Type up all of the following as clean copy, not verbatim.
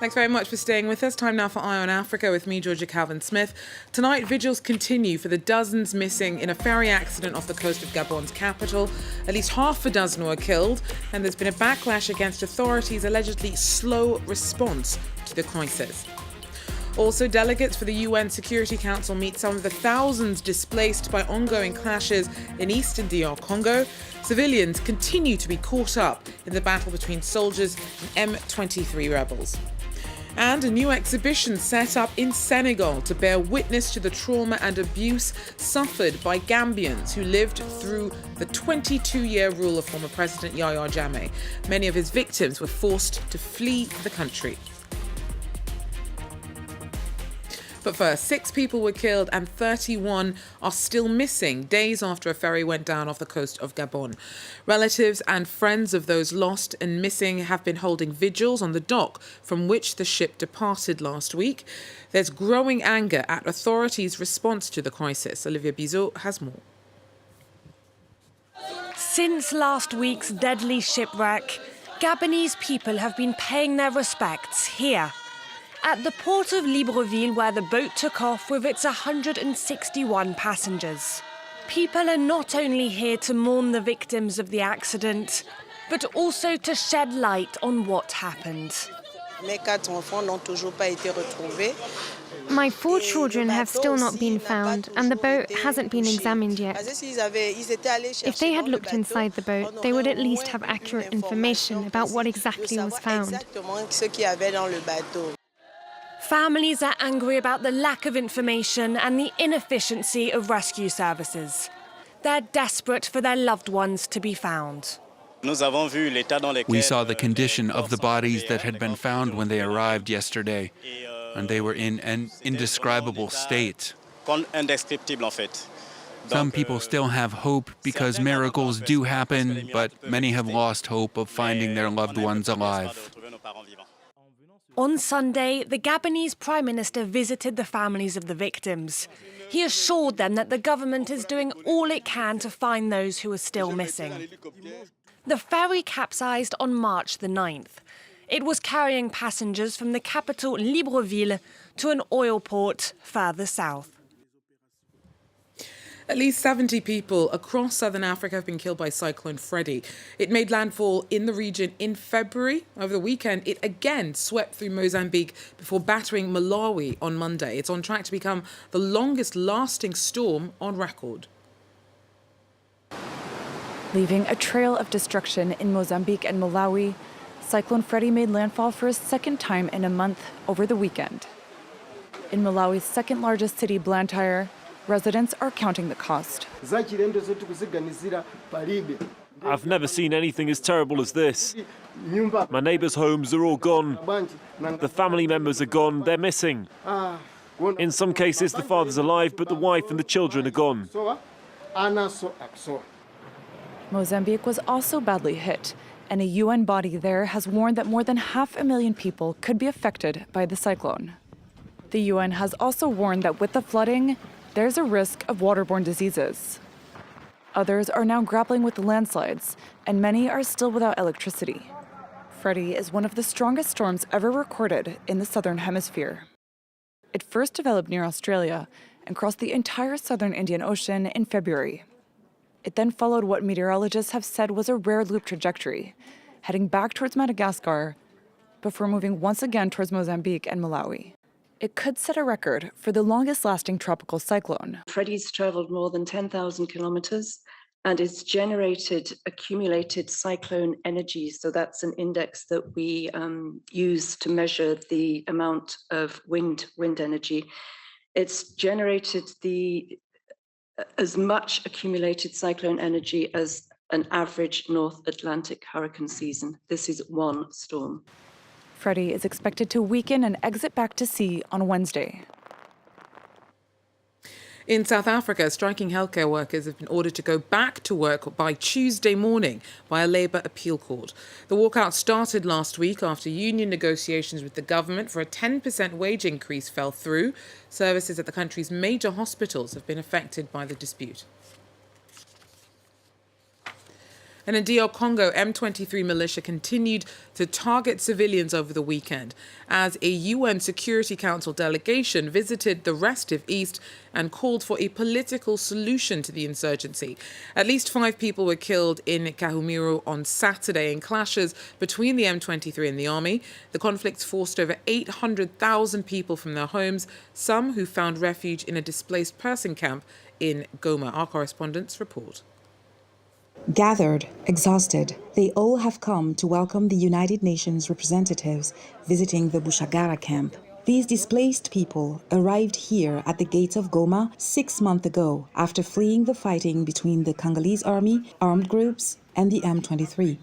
Thanks very much for staying with us. Time now for Eye on Africa with me, Georgia Calvin-Smith. Tonight, vigils continue for the dozens missing in a ferry accident off the coast of Gabon's capital. At least half a dozen were killed, and there's been a backlash against authorities' allegedly slow response to the crisis. Also, delegates for the UN Security Council meet some of the thousands displaced by ongoing clashes in Eastern DR Congo. Civilians continue to be caught up in the battle between soldiers and M23 rebels. And a new exhibition set up in Senegal to bear witness to the trauma and abuse suffered by Gambians who lived through the 22-year rule of former President Yaya Jammeh. Many of his victims were forced to flee the country. But first, 6 people were killed and 31 are still missing days after a ferry went down off the coast of Gabon. Relatives and friends of those lost and missing have been holding vigils on the dock from which the ship departed last week. There's growing anger at authorities' response to the crisis. Olivia Bizot has more. Since last week's deadly shipwreck, Gabonese people have been paying their respects here, at the port of Libreville, where the boat took off with its 161 passengers. People are not only here to mourn the victims of the accident, but also to shed light on what happened. My 4 children have still not been found, and the boat hasn't been examined yet. If they had looked inside the boat, they would at least have accurate information about what exactly was found. Families are angry about the lack of information and the inefficiency of rescue services. They're desperate for their loved ones to be found. We saw the condition of the bodies that had been found when they arrived yesterday, and they were in an indescribable state. Some people still have hope because miracles do happen, but many have lost hope of finding their loved ones alive. On Sunday, the Gabonese Prime Minister visited the families of the victims. He assured them that the government is doing all it can to find those who are still missing. The ferry capsized on March the 9th. It was carrying passengers from the capital Libreville to an oil port further south. At least 70 people across southern Africa have been killed by Cyclone Freddy. It made landfall in the region in February. Over the weekend, it again swept through Mozambique before battering Malawi on Monday. It's on track to become the longest-lasting storm on record. Leaving a trail of destruction in Mozambique and Malawi, Cyclone Freddy made landfall for a second time in a month over the weekend. In Malawi's second-largest city, Blantyre, residents are counting the cost. I've never seen anything as terrible as this. My neighbours' homes are all gone. The family members are gone, they're missing. In some cases, the father's alive, but the wife and the children are gone. Mozambique was also badly hit, and a UN body there has warned that more than 500,000 people could be affected by the cyclone. The UN has also warned that with the flooding, there's a risk of waterborne diseases. Others are now grappling with the landslides, and many are still without electricity. Freddy is one of the strongest storms ever recorded in the southern hemisphere. It first developed near Australia and crossed the entire southern Indian Ocean in February. It then followed what meteorologists have said was a rare loop trajectory, heading back towards Madagascar before moving once again towards Mozambique and Malawi. It could set a record for the longest-lasting tropical cyclone. Freddy's traveled more than 10,000 kilometers, and it's generated accumulated cyclone energy. So that's an index that we use to measure the amount of wind energy. It's generated as much accumulated cyclone energy as an average North Atlantic hurricane season. This is one storm. Freddy is expected to weaken and exit back to sea on Wednesday. In South Africa, striking healthcare workers have been ordered to go back to work by Tuesday morning by a Labour appeal court. The walkout started last week after union negotiations with the government for a 10% wage increase fell through. Services at the country's major hospitals have been affected by the dispute. And in DR Congo, M23 militia continued to target civilians over the weekend as a UN Security Council delegation visited the restive east and called for a political solution to the insurgency. At least 5 people were killed in Kahumiro on Saturday in clashes between the M23 and the army. The conflicts forced over 800,000 people from their homes, some who found refuge in a displaced person camp in Goma. Our correspondents report. Gathered, exhausted, they all have come to welcome the United Nations representatives visiting the Bushagara camp. These displaced people arrived here at the gates of Goma 6 months ago after fleeing the fighting between the Congolese army, armed groups, and the M23.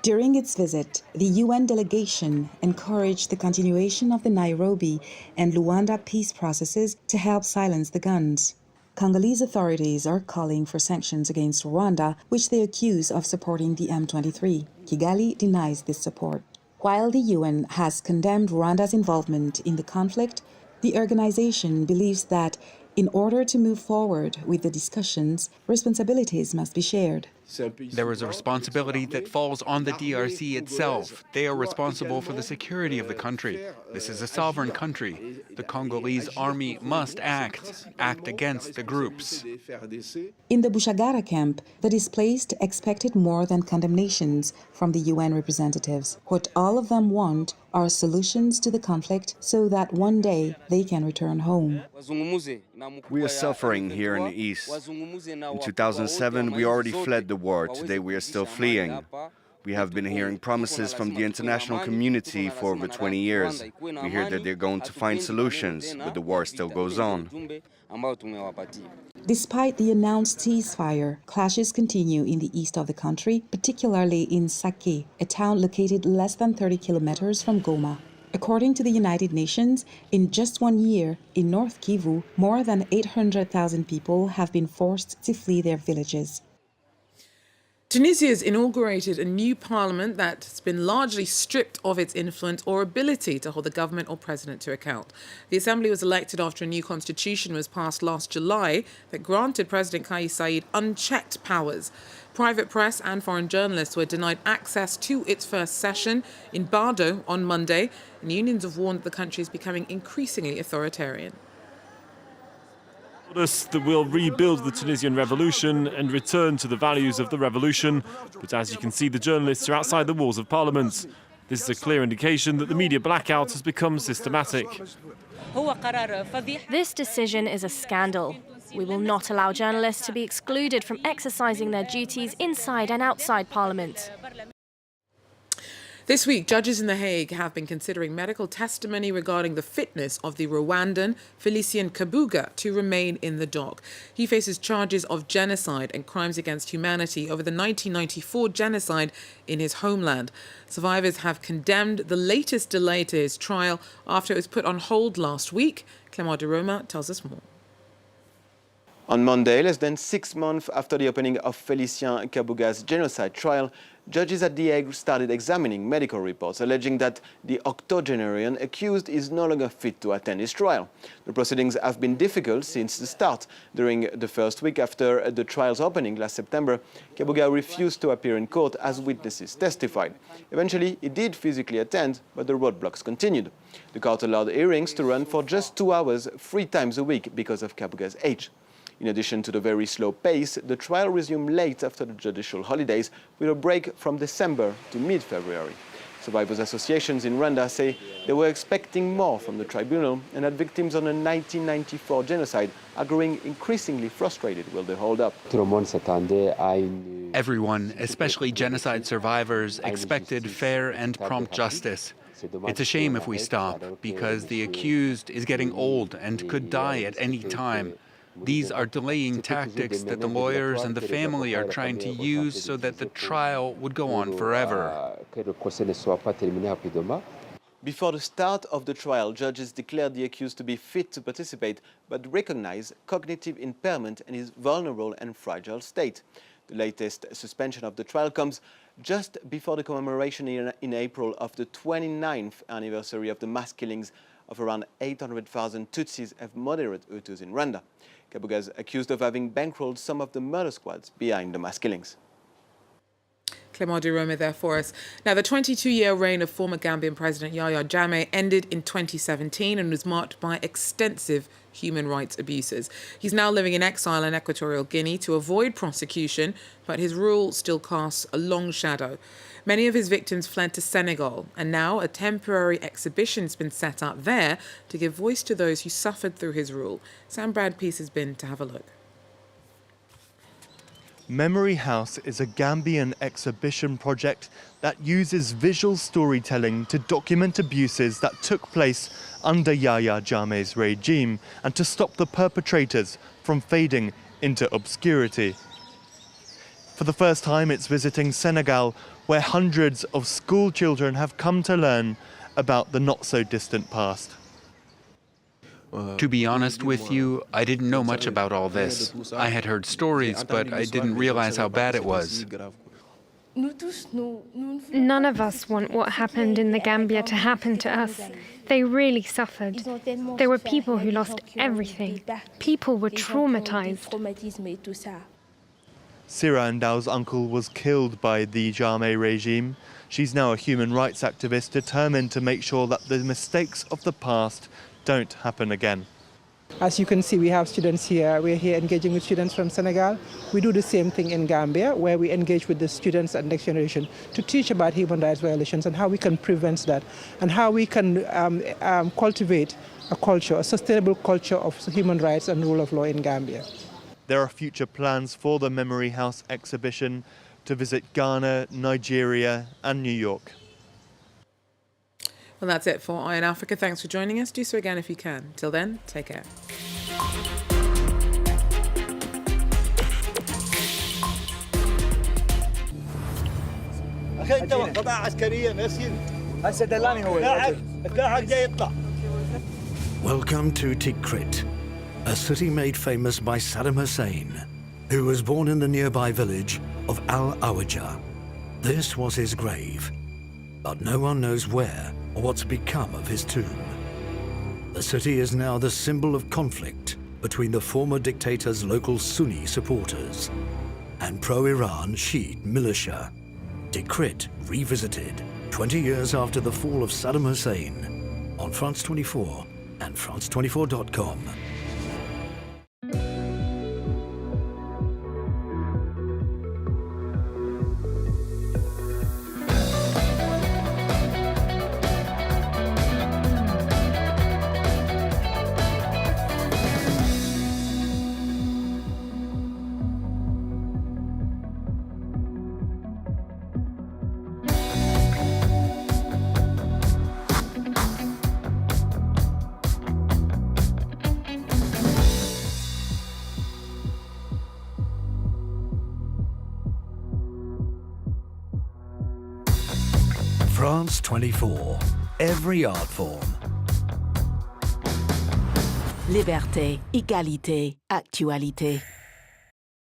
During its visit, the UN delegation encouraged the continuation of the Nairobi and Luanda peace processes to help silence the guns. Congolese authorities are calling for sanctions against Rwanda, which they accuse of supporting the M23. Kigali denies this support. While the UN has condemned Rwanda's involvement in the conflict, the organization believes that in order to move forward with the discussions, responsibilities must be shared. There is a responsibility that falls on the DRC itself. They are responsible for the security of the country. This is a sovereign country. The Congolese army must act against the groups. In the Bushagara camp, the displaced expected more than condemnations from the UN representatives. What all of them want are solutions to the conflict so that one day they can return home. We are suffering here in the East. In 2007, we already fled the war. Today we are still fleeing. We have been hearing promises from the international community for over 20 years. We hear that they're going to find solutions, but the war still goes on. Despite the announced ceasefire, clashes continue in the east of the country, particularly in Sake, a town located less than 30 kilometers from Goma. According to the United Nations, in just 1 year, in North Kivu, more than 800,000 people have been forced to flee their villages. Tunisia has inaugurated a new parliament that's been largely stripped of its influence or ability to hold the government or president to account. The assembly was elected after a new constitution was passed last July that granted President Kais Saied unchecked powers. Private press and foreign journalists were denied access to its first session in Bardo on Monday, and unions have warned that the country is becoming increasingly authoritarian. That we'll rebuild the Tunisian revolution and return to the values of the revolution. But as you can see, the journalists are outside the walls of Parliament. This is a clear indication that the media blackout has become systematic. This decision is a scandal. We will not allow journalists to be excluded from exercising their duties inside and outside Parliament. This week, judges in The Hague have been considering medical testimony regarding the fitness of the Rwandan Felicien Kabuga to remain in the dock. He faces charges of genocide and crimes against humanity over the 1994 genocide in his homeland. Survivors have condemned the latest delay to his trial after it was put on hold last week. Clément de Roma tells us more. On Monday, less than 6 months after the opening of Felicien Kabuga's genocide trial, judges at The Hague started examining medical reports alleging that the octogenarian accused is no longer fit to attend his trial. The proceedings have been difficult since the start. During the first week after the trial's opening last September, Kabuga refused to appear in court as witnesses testified. Eventually, he did physically attend, but the roadblocks continued. The court allowed hearings to run for just 2 hours, 3 times a week because of Kabuga's age. In addition to the very slow pace, the trial resumed late after the judicial holidays with a break from December to mid-February. Survivors' associations in Rwanda say they were expecting more from the tribunal and that victims of the 1994 genocide are growing increasingly frustrated with the hold-up. Everyone, especially genocide survivors, expected fair and prompt justice. It's a shame if we stop, because the accused is getting old and could die at any time. These are delaying tactics that the lawyers and the family are trying to use so that the trial would go on forever. Before the start of the trial, judges declared the accused to be fit to participate, but recognize cognitive impairment and his vulnerable and fragile state. The latest suspension of the trial comes just before the commemoration in April of the 29th anniversary of the mass killings of around 800,000 Tutsis and moderate Hutus in Rwanda. Kabuga is accused of having bankrolled some of the murder squads behind the mass killings. Clément Durome there for us. Now, the 22-year reign of former Gambian President Yaya Jammeh ended in 2017 and was marked by extensive human rights abuses. He's now living in exile in Equatorial Guinea to avoid prosecution, but his rule still casts a long shadow. Many of his victims fled to Senegal, and now a temporary exhibition has been set up there to give voice to those who suffered through his rule. Sam Bradpeace has been to have a look. Memory House is a Gambian exhibition project that uses visual storytelling to document abuses that took place under Yaya Jammeh's regime and to stop the perpetrators from fading into obscurity. For the first time, it's visiting Senegal, where hundreds of school children have come to learn about the not-so-distant past. To be honest with you, I didn't know much about all this. I had heard stories, but I didn't realize how bad it was. None of us want what happened in the Gambia to happen to us. They really suffered. There were people who lost everything. People were traumatized. Sira Ndau's uncle was killed by the Jammeh regime. She's now a human rights activist determined to make sure that the mistakes of the past don't happen again. As you can see, we have students here. We're here engaging with students from Senegal. We do the same thing in Gambia, where we engage with the students and next generation to teach about human rights violations and how we can prevent that, and how we can cultivate a culture, a sustainable culture of human rights and rule of law in Gambia. There are future plans for the Memory House exhibition to visit Ghana, Nigeria and New York. Well, that's it for Eye on Africa. Thanks for joining us. Do so again if you can. Till then, take care. Welcome to Tikrit, a city made famous by Saddam Hussein, who was born in the nearby village of Al-Awaja. This was his grave, but no one knows where or what's become of his tomb. The city is now the symbol of conflict between the former dictator's local Sunni supporters and pro-Iran Shiite militia. Tikrit revisited 20 years after the fall of Saddam Hussein on France 24 and France24.com. France 24, every art form. Liberté, égalité, actualité.